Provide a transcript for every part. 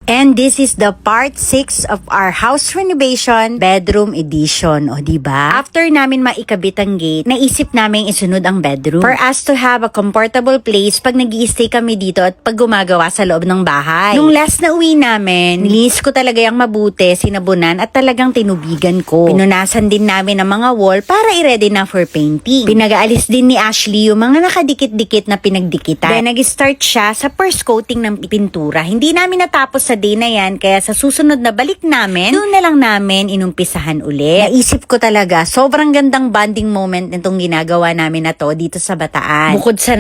And this is the part 6 of our house renovation bedroom edition. O diba? After namin maikabit ang gate, naisip namin isunod ang bedroom for us to have a comfortable place pag nag-i-stay kami dito at pag gumagawa sa loob ng bahay. Nung last na uwi namin, nilinis ko talaga yung mabuti, sinabunan at talagang tinubigan ko. Pinunasan din namin ang mga wall para i-ready na for painting. Pinag-aalis din ni Ashley yung mga nakadikit-dikit na pinagdikitan. Then nag-start siya sa first coating ng pintura. Hindi namin natapos sa day na yan, kaya sa susunod na balik namin, doon na lang namin inumpisahan ulit. Naisip ko talaga, sobrang gandang bonding moment nitong ginagawa namin na to dito sa Bataan. Bukod sa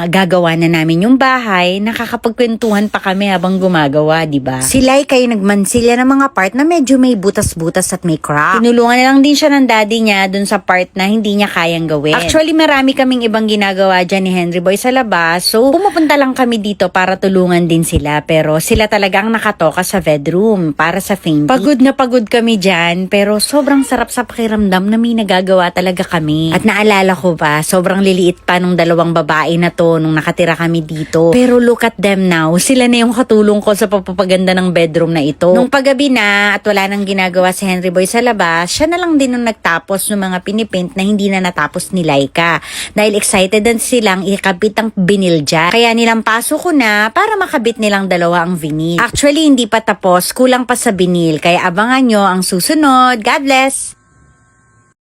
gagawa na namin yung bahay, nakakapagkwentuhan pa kami habang gumagawa, diba? Sila ay kayo nagmansilya ng mga part na medyo may butas-butas at may crack. Tinulungan na lang din siya ng daddy niya dun sa part na hindi niya kayang gawin. Actually, marami kaming ibang ginagawa dyan ni Henry Boy sa labas, so pumupunta lang kami dito para tulungan din sila, pero sila talagang nakatoka sa bedroom para sa fainting. Pagod na pagod kami dyan, pero sobrang sarap sa pakiramdam na may nagagawa talaga kami. At naalala ko pa, sobrang liliit pa nung dalawang babae na to nung nakatira kami dito. Pero look at them now, sila na yung katulong ko sa papapaganda ng bedroom na ito. Nung paggabi na at wala nang ginagawa si Henry Boy sa labas, siya na lang din nung nagtapos ng mga pinipaint na hindi na natapos ni Laika. Dahil excited din silang ikabit ang vinyl dyan. Kaya nilampaso ko na para makabit nilang dalawa ang vinyl. Actually, hindi pa tapos, kulang pa sa vinyl. Kaya abangan nyo ang susunod. God bless!